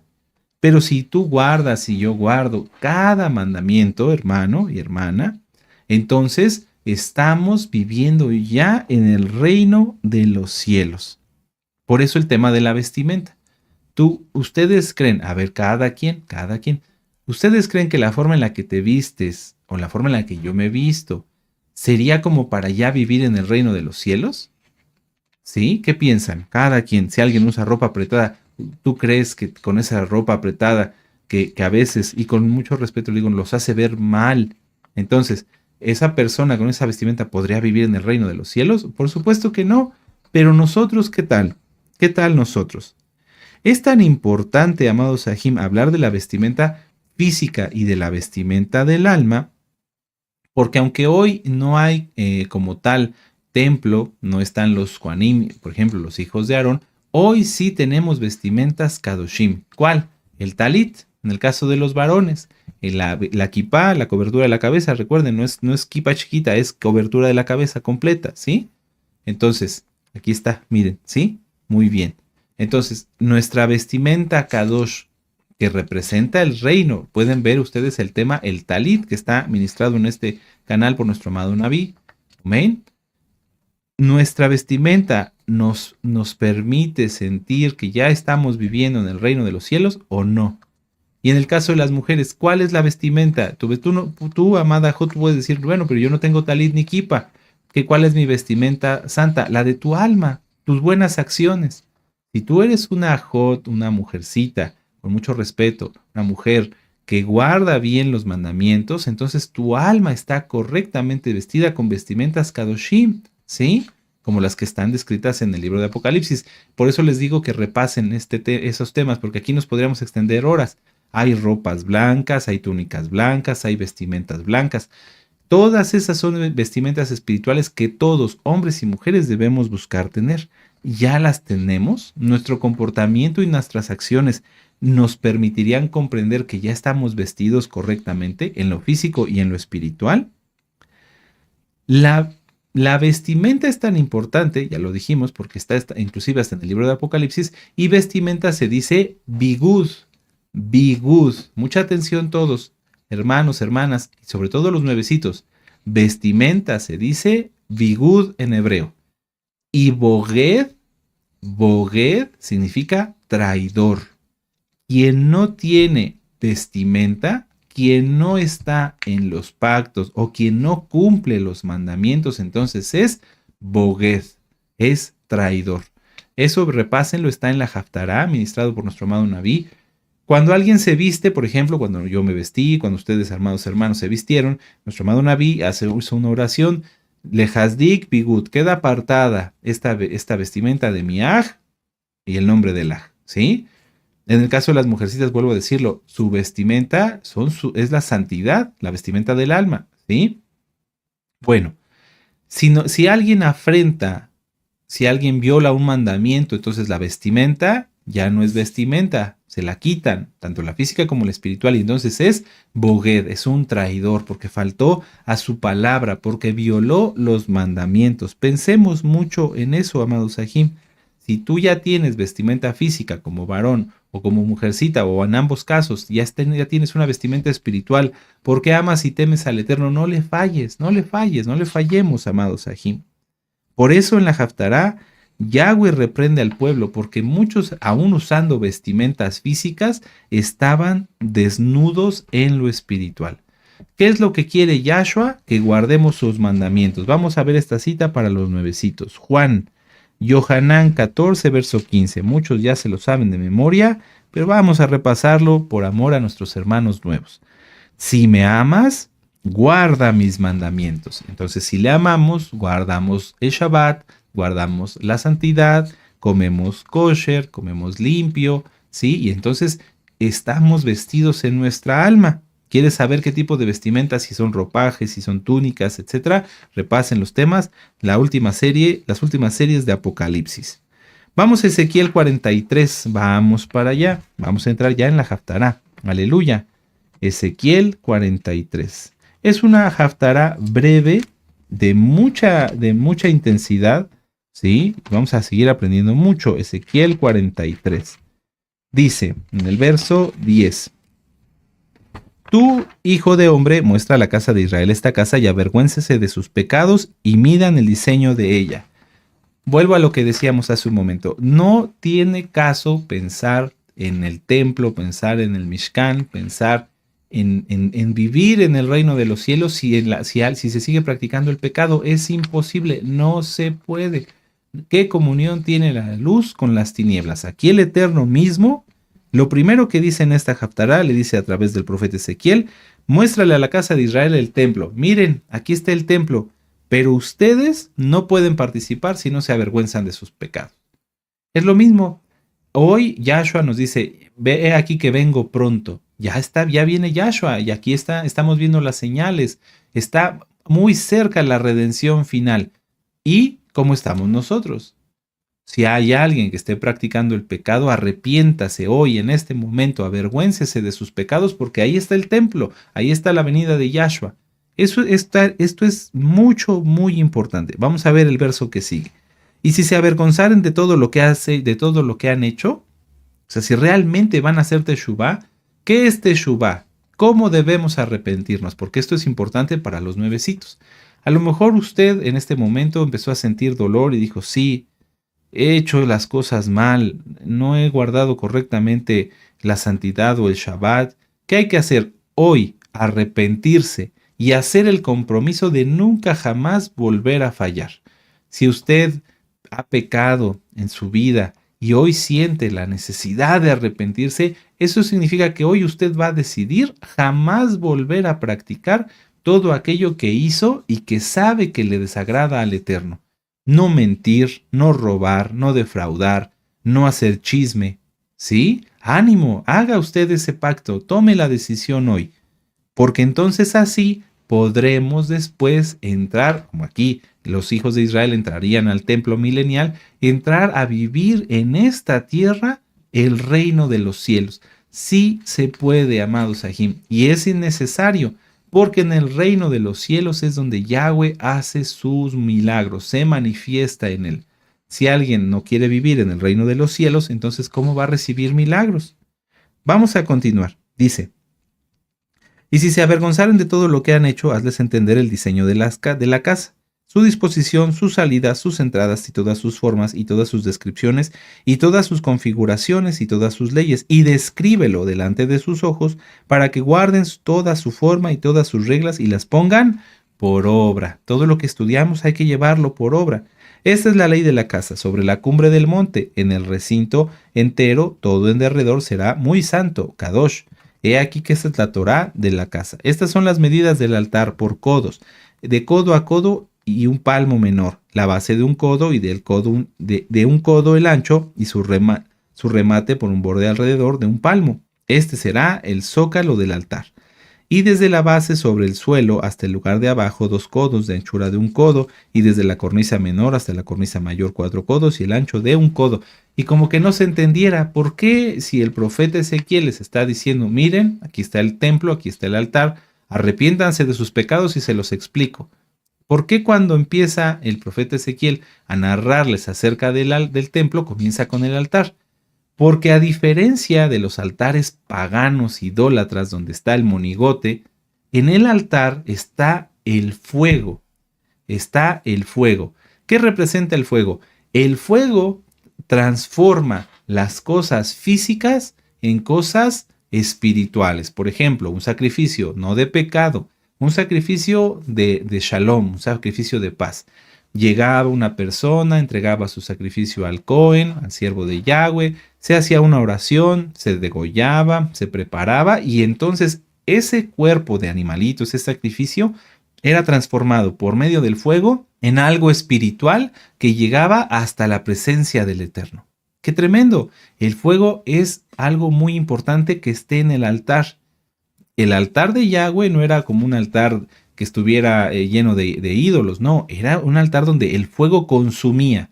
Pero si tú guardas y yo guardo cada mandamiento, hermano y hermana, entonces estamos viviendo ya en el reino de los cielos. Por eso el tema de la vestimenta. Ustedes creen, a ver, cada quien, ¿ustedes creen que la forma en la que te vistes o la forma en la que yo me visto sería como para ya vivir en el reino de los cielos? ¿Sí? ¿Qué piensan? Cada quien, si alguien usa ropa apretada, ¿tú crees que con esa ropa apretada que a veces, y con mucho respeto le digo, los hace ver mal? Entonces, ¿esa persona con esa vestimenta podría vivir en el reino de los cielos? Por supuesto que no. Pero nosotros, ¿qué tal? ¿Qué tal nosotros? Es tan importante, amados Sahim, hablar de la vestimenta física y de la vestimenta del alma, porque aunque hoy no hay como tal templo, no están los Kohanim, por ejemplo, los hijos de Aarón, hoy sí tenemos vestimentas Kadoshim. ¿Cuál? El talit, en el caso de los varones. La kipá, la cobertura de la cabeza, recuerden, no es kipá chiquita, es cobertura de la cabeza completa, ¿sí? Entonces, aquí está, miren, ¿sí? Muy bien. Entonces, nuestra vestimenta Kadosh, que representa el reino, pueden ver ustedes el tema, el talit, que está ministrado en este canal por nuestro amado Naví. Amén. Nuestra vestimenta nos permite sentir que ya estamos viviendo en el reino de los cielos o no. Y en el caso de las mujeres, ¿cuál es la vestimenta? Tú amada Jo, tú puedes decir, bueno, pero yo no tengo talit ni kipa. ¿Cuál es mi vestimenta santa? La de tu alma, tus buenas acciones. Si tú eres una Jot, una mujercita, con mucho respeto, una mujer que guarda bien los mandamientos, entonces tu alma está correctamente vestida con vestimentas Kadoshim, ¿sí? Como las que están descritas en el libro de Apocalipsis. Por eso les digo que repasen esos temas, porque aquí nos podríamos extender horas. Hay ropas blancas, hay túnicas blancas, hay vestimentas blancas. Todas esas son vestimentas espirituales que todos, hombres y mujeres, debemos buscar tener. Ya las tenemos. Nuestro comportamiento y nuestras acciones nos permitirían comprender que ya estamos vestidos correctamente en lo físico y en lo espiritual. La vestimenta es tan importante, ya lo dijimos, porque está inclusive hasta en el libro de Apocalipsis, y vestimenta se dice bigud, bigud. Mucha atención todos, hermanos, hermanas, y sobre todo los nuevecitos. Vestimenta se dice bigud en hebreo. Y boged significa traidor. Quien no tiene vestimenta, quien no está en los pactos o quien no cumple los mandamientos, entonces es boged, es traidor. Eso repásenlo, está en la Haftará, ministrado por nuestro amado Naví. Cuando alguien se viste, por ejemplo, cuando yo me vestí, cuando ustedes, amados hermanos, se vistieron, nuestro amado Naví hizo una oración, Lehazdik bigud, queda apartada esta vestimenta de mi aj y el nombre del aj, ¿sí? En el caso de las mujercitas, vuelvo a decirlo, su vestimenta es la santidad, la vestimenta del alma, ¿sí? Bueno, si alguien afrenta, si alguien viola un mandamiento, entonces la vestimenta ya no es vestimenta, se la quitan, tanto la física como la espiritual, y entonces es boged, es un traidor, porque faltó a su palabra, porque violó los mandamientos. Pensemos mucho en eso, amados Sahim. si tú ya tienes vestimenta física como varón o como mujercita, o en ambos casos, ya tienes una vestimenta espiritual, porque amas y temes al Eterno, no le falles, no le falles, no le fallemos, amados Sahim. Por eso en la Haftará, Yahweh reprende al pueblo, porque muchos, aún usando vestimentas físicas, estaban desnudos en lo espiritual. ¿Qué es lo que quiere Yahshua? Que guardemos sus mandamientos. Vamos a ver esta cita para los nuevecitos. Juan, Yohanan 14, verso 15. Muchos ya se lo saben de memoria, pero vamos a repasarlo por amor a nuestros hermanos nuevos. Si me amas, guarda mis mandamientos. Entonces, si le amamos, guardamos el Shabbat, guardamos la santidad, comemos kosher, comemos limpio, ¿sí? Y entonces estamos vestidos en nuestra alma. ¿Quieres saber qué tipo de vestimentas, si son ropajes, si son túnicas, etcétera? Repasen los temas, las últimas series de Apocalipsis. Vamos a Ezequiel 43, vamos para allá, vamos a entrar ya en la Haftará. Aleluya. Ezequiel 43. Es una Haftará breve, de mucha intensidad, ¿sí? Vamos a seguir aprendiendo mucho. Ezequiel 43. Dice en el verso 10. Tú, hijo de hombre, muestra a la casa de Israel esta casa y avergüéncese de sus pecados y midan el diseño de ella. Vuelvo a lo que decíamos hace un momento. No tiene caso pensar en el templo, pensar en el Mishkan, pensar en vivir en el reino de los cielos si se sigue practicando el pecado. Es imposible, no se puede. ¿Qué comunión tiene la luz con las tinieblas? Aquí el Eterno mismo, lo primero que dice en esta Haftará, le dice a través del profeta Ezequiel, muéstrale a la casa de Israel el templo. Miren, aquí está el templo, pero ustedes no pueden participar si no se avergüenzan de sus pecados. Es lo mismo. Hoy Yahshua nos dice, ve aquí que vengo pronto. Ya viene Yahshua y aquí estamos viendo las señales. Está muy cerca la redención final. ¿Y cómo estamos nosotros? Si hay alguien que esté practicando el pecado, arrepiéntase hoy, en este momento, avergüéncese de sus pecados, porque ahí está el templo, ahí está la venida de Yahshua. Esto es muy importante. Vamos a ver el verso que sigue. Y si se avergonzaren de todo lo que hace, de todo lo que han hecho, o sea, si realmente van a hacer teshuvá, ¿qué es teshuvá? ¿Cómo debemos arrepentirnos? Porque esto es importante para los nuevecitos. A lo mejor usted en este momento empezó a sentir dolor y dijo, sí, he hecho las cosas mal, no he guardado correctamente la santidad o el Shabbat. ¿Qué hay que hacer hoy? Arrepentirse y hacer el compromiso de nunca jamás volver a fallar. Si usted ha pecado en su vida y hoy siente la necesidad de arrepentirse, eso significa que hoy usted va a decidir jamás volver a practicar todo aquello que hizo y que sabe que le desagrada al Eterno. No mentir, no robar, no defraudar, no hacer chisme. ¿Sí? Ánimo, haga usted ese pacto, tome la decisión hoy, porque entonces así podremos después entrar, como aquí los hijos de Israel entrarían al templo milenial, entrar a vivir en esta tierra el reino de los cielos. Sí se puede, amados Sahim, y es innecesario, porque en el reino de los cielos es donde Yahweh hace sus milagros, se manifiesta en él. Si alguien no quiere vivir en el reino de los cielos, entonces ¿cómo va a recibir milagros? Vamos a continuar. Dice, y si se avergonzaren de todo lo que han hecho, hazles entender el diseño de la casa, su disposición, sus salidas, sus entradas y todas sus formas y todas sus descripciones y todas sus configuraciones y todas sus leyes, y descríbelo delante de sus ojos para que guarden toda su forma y todas sus reglas y las pongan por obra. Todo lo que estudiamos hay que llevarlo por obra. Esta es la ley de la casa. Sobre la cumbre del monte, en el recinto entero, todo en derredor será muy santo, Kadosh. He aquí que esta es la Torá de la casa. Estas son las medidas del altar por codos, de codo a codo y un palmo menor, la base de un codo y del codo de un codo el ancho y su remate por un borde alrededor de un palmo. Este será el zócalo del altar. Y desde la base sobre el suelo hasta el lugar de abajo 2 codos de anchura de un codo, y desde la cornisa menor hasta la cornisa mayor 4 codos y el ancho de un codo. Y como que no se entendiera por qué, si el profeta Ezequiel les está diciendo, miren, aquí está el templo, aquí está el altar, arrepiéntanse de sus pecados y se los explico. ¿Por qué cuando empieza el profeta Ezequiel a narrarles acerca del templo, comienza con el altar? Porque a diferencia de los altares paganos idólatras donde está el monigote, en el altar está el fuego. Está el fuego. ¿Qué representa el fuego? El fuego transforma las cosas físicas en cosas espirituales. Por ejemplo, un sacrificio no de pecado, un sacrificio de shalom, un sacrificio de paz. Llegaba una persona, entregaba su sacrificio al Cohen, al siervo de Yahweh, se hacía una oración, se degollaba, se preparaba y entonces ese cuerpo de animalito, ese sacrificio, era transformado por medio del fuego en algo espiritual que llegaba hasta la presencia del Eterno. ¡Qué tremendo! El fuego es algo muy importante que esté en el altar. El altar de Yahweh no era como un altar que estuviera lleno de ídolos, no, era un altar donde el fuego consumía.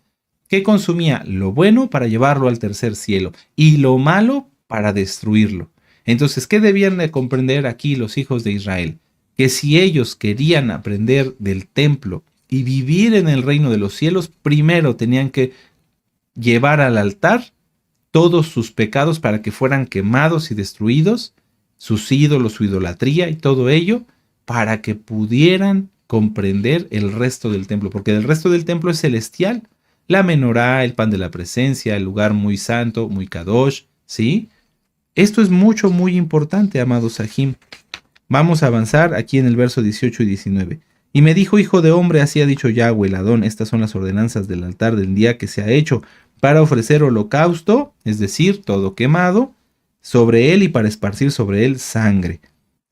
¿Qué consumía? Lo bueno para llevarlo al tercer cielo y lo malo para destruirlo. Entonces, ¿qué debían de comprender aquí los hijos de Israel? Que si ellos querían aprender del templo y vivir en el reino de los cielos, primero tenían que llevar al altar todos sus pecados para que fueran quemados y destruidos, sus ídolos, su idolatría y todo ello, para que pudieran comprender el resto del templo, porque el resto del templo es celestial. La menorá, el pan de la presencia, el lugar muy santo, muy kadosh, ¿sí? Esto es muy importante, amados Sahim. Vamos a avanzar aquí en el verso 18 y 19. Y me dijo, hijo de hombre, así ha dicho Yahweh el Adón, estas son las ordenanzas del altar del día que se ha hecho para ofrecer holocausto, es decir, todo quemado, sobre él y para esparcir sobre él sangre.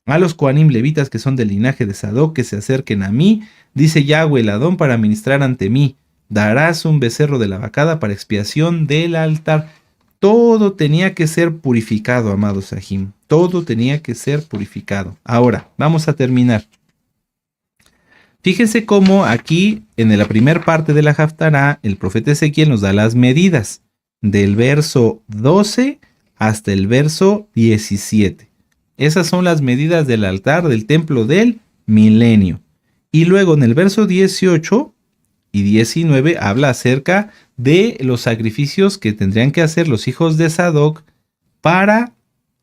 A los Coanim levitas que son del linaje de Sadoc que se acerquen a mí, dice Yahweh el Adón, para ministrar ante mí. Darás un becerro de la vacada para expiación del altar. Todo tenía que ser purificado, amados Sahim. Todo tenía que ser purificado. Ahora, vamos a terminar. Fíjense cómo aquí, en la primera parte de la Haftará, el profeta Ezequiel nos da las medidas, del verso 12 hasta el verso 17. Esas son las medidas del altar del templo del milenio. Y luego en el verso 18 y 19 habla acerca de los sacrificios que tendrían que hacer los hijos de Sadoc para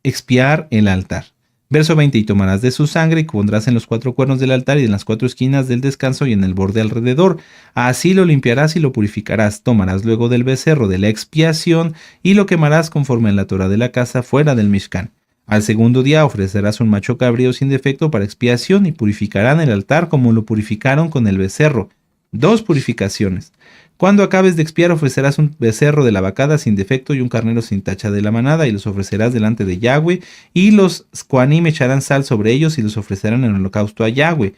expiar el altar. Verso 20, y tomarás de su sangre y pondrás en los 4 cuernos del altar y en las 4 esquinas del descanso y en el borde alrededor. Así lo limpiarás y lo purificarás. Tomarás luego del becerro de la expiación y lo quemarás conforme a la Torah de la casa fuera del Mishkan. Al segundo día ofrecerás un macho cabrío sin defecto para expiación y purificarán el altar como lo purificaron con el becerro. 2 purificaciones. Cuando acabes de expiar ofrecerás un becerro de la vacada sin defecto y un carnero sin tacha de la manada y los ofrecerás delante de Yahweh y los Coanim echarán sal sobre ellos y los ofrecerán en holocausto a Yahweh.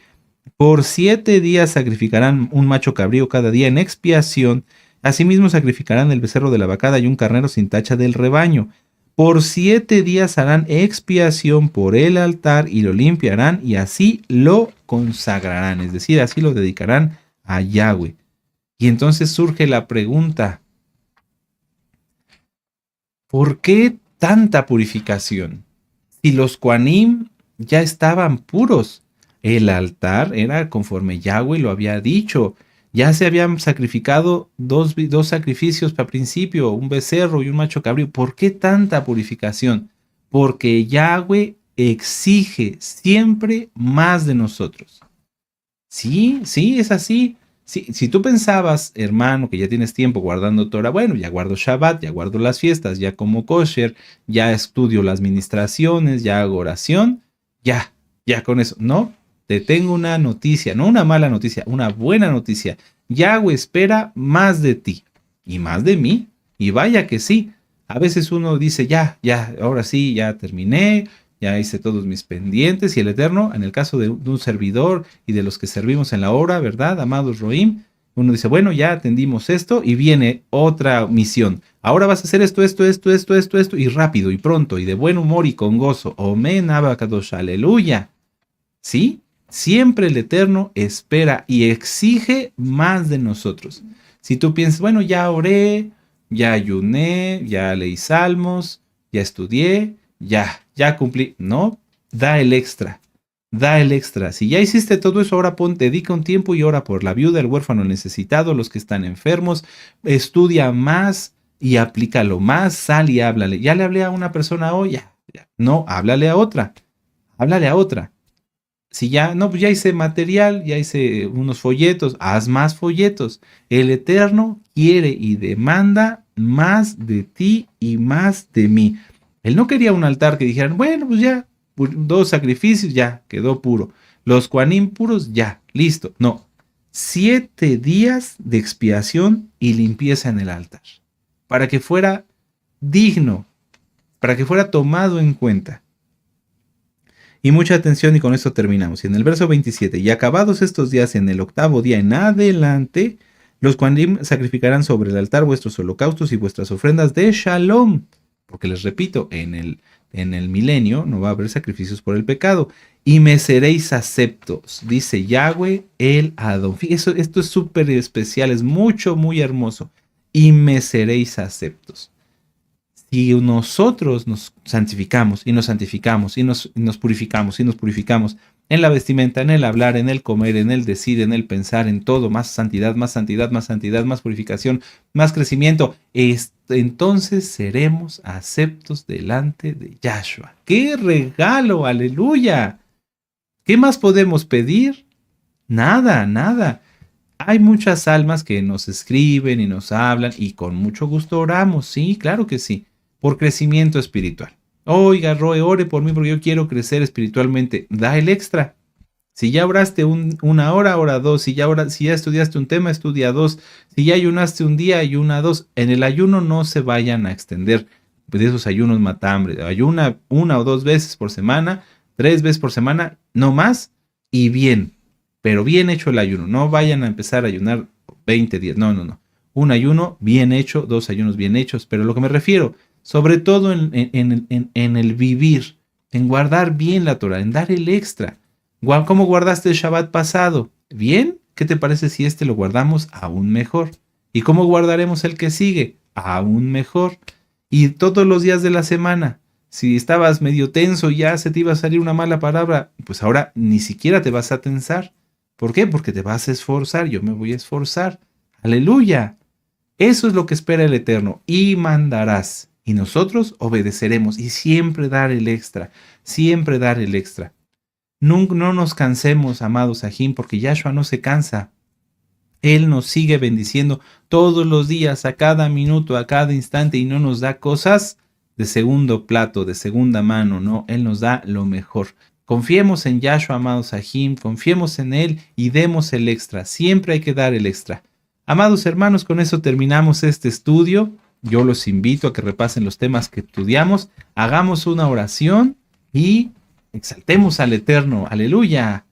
Por 7 días sacrificarán un macho cabrío cada día en expiación. Asimismo sacrificarán el becerro de la vacada y un carnero sin tacha del rebaño. Por 7 días harán expiación por el altar y lo limpiarán y así lo consagrarán, es decir, así lo dedicarán a Yahweh. Y entonces surge la pregunta, ¿por qué tanta purificación? Si los Coanim ya estaban puros, el altar era conforme Yahweh lo había dicho, ya se habían sacrificado dos sacrificios para principio, un becerro y un macho cabrío. ¿Por qué tanta purificación? Porque Yahweh exige siempre más de nosotros. Sí, es así. Si tú pensabas, hermano, que ya tienes tiempo guardando Torah, bueno, ya guardo Shabbat, ya guardo las fiestas, ya como kosher, ya estudio las ministraciones, ya hago oración, ya con eso. No, te tengo una noticia, no una mala noticia, una buena noticia. Yahweh espera más de ti y más de mí. Y vaya que sí. A veces uno dice, ya, ahora sí, ya terminé, ya hice todos mis pendientes y el Eterno, en el caso de un servidor y de los que servimos en la obra, ¿verdad, amados Roim? Uno dice, bueno, ya atendimos esto y viene otra misión. Ahora vas a hacer esto, y rápido y pronto y de buen humor y con gozo. Omen Abacadosh, aleluya. ¿Sí? Siempre el Eterno espera y exige más de nosotros. Si tú piensas, bueno, ya oré, ya ayuné, ya leí salmos, ya estudié, ya cumplí. No, da el extra. Da el extra. Si ya hiciste todo eso, ahora dedica un tiempo y ora por la viuda, el huérfano, el necesitado, los que están enfermos. Estudia más y aplícalo más. Sal y háblale. Ya le hablé a una persona hoy, ya. No, háblale a otra. Háblale a otra. Si ya, no, pues ya hice material, ya hice unos folletos, haz más folletos. El Eterno quiere y demanda más de ti y más de mí. Él no quería un altar que dijeran, bueno, pues ya, 2 sacrificios, ya, quedó puro. Los Kohanim puros, ya, listo. No, 7 días de expiación y limpieza en el altar. Para que fuera digno, para que fuera tomado en cuenta. Y mucha atención y con esto terminamos. Y en el verso 27, y acabados estos días en el 8º día en adelante, los Kohanim sacrificarán sobre el altar vuestros holocaustos y vuestras ofrendas de Shalom. Porque les repito, en el milenio no va a haber sacrificios por el pecado. Y me seréis aceptos, dice Yahweh el Adón. Esto es súper especial, es muy hermoso. Y me seréis aceptos. Si nosotros nos santificamos y nos santificamos y nos purificamos y nos purificamos en la vestimenta, en el hablar, en el comer, en el decir, en el pensar, en todo, más santidad, más santidad, más santidad, más purificación, más crecimiento, entonces seremos aceptos delante de Yahshua. ¡Qué regalo! ¡Aleluya! ¿Qué más podemos pedir? Nada, nada. Hay muchas almas que nos escriben y nos hablan y con mucho gusto oramos, sí, claro que sí, por crecimiento espiritual. Oiga, Roe, ore por mí porque yo quiero crecer espiritualmente. Da el extra. Si ya oraste una hora, ora 2. Si ya estudiaste un tema, estudia 2. Si ya ayunaste un día, ayuna 2. En el ayuno no se vayan a extender de esos ayunos matambre. Ayuna 1 o 2 veces por semana, 3 veces por semana, no más, y bien. Pero bien hecho el ayuno. No vayan a empezar a ayunar 20 días. No. Un ayuno bien hecho, 2 ayunos bien hechos. Pero lo que me refiero, sobre todo en el vivir, en guardar bien la Torah, en dar el extra. ¿Cómo guardaste el Shabbat pasado? ¿Bien? ¿Qué te parece si lo guardamos aún mejor? ¿Y cómo guardaremos el que sigue? Aún mejor. Y todos los días de la semana. Si estabas medio tenso y ya se te iba a salir una mala palabra, pues ahora ni siquiera te vas a tensar. ¿Por qué? Porque te vas a esforzar. Yo me voy a esforzar. ¡Aleluya! Eso es lo que espera el Eterno. Y mandarás. Y nosotros obedeceremos. Y siempre dar el extra. Siempre dar el extra. No nos cansemos, amados Ajim, porque Yahshua no se cansa. Él nos sigue bendiciendo todos los días, a cada minuto, a cada instante, y no nos da cosas de segundo plato, de segunda mano, no. Él nos da lo mejor. Confiemos en Yahshua, amados Ajim, confiemos en Él y demos el extra. Siempre hay que dar el extra. Amados hermanos, con eso terminamos este estudio. Yo los invito a que repasen los temas que estudiamos, hagamos una oración y exaltemos al Eterno. ¡Aleluya!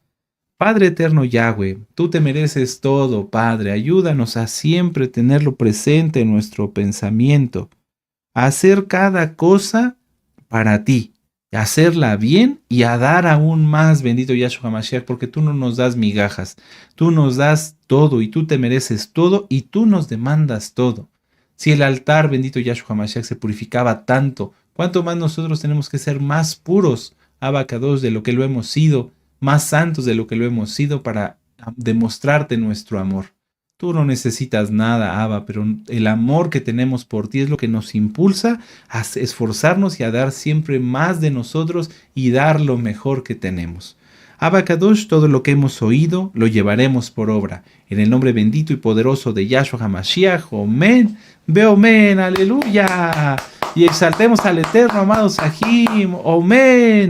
Padre eterno Yahweh, tú te mereces todo, Padre. Ayúdanos a siempre tenerlo presente en nuestro pensamiento, a hacer cada cosa para ti, a hacerla bien y a dar aún más, bendito Yahshua Mashiach, porque tú no nos das migajas, tú nos das todo y tú te mereces todo y tú nos demandas todo. Si el altar, bendito Yahshua Mashiach, se purificaba tanto, ¿cuánto más nosotros tenemos que ser más puros, Abacados, de lo que lo hemos sido, más santos de lo que lo hemos sido para demostrarte nuestro amor? Tú no necesitas nada, Abba, pero el amor que tenemos por ti es lo que nos impulsa a esforzarnos y a dar siempre más de nosotros y dar lo mejor que tenemos. Abba Kadosh, todo lo que hemos oído lo llevaremos por obra. En el nombre bendito y poderoso de Yahshua HaMashiach, Omen, Beomen, aleluya. Y exaltemos al Eterno, amados Ajim, Omen.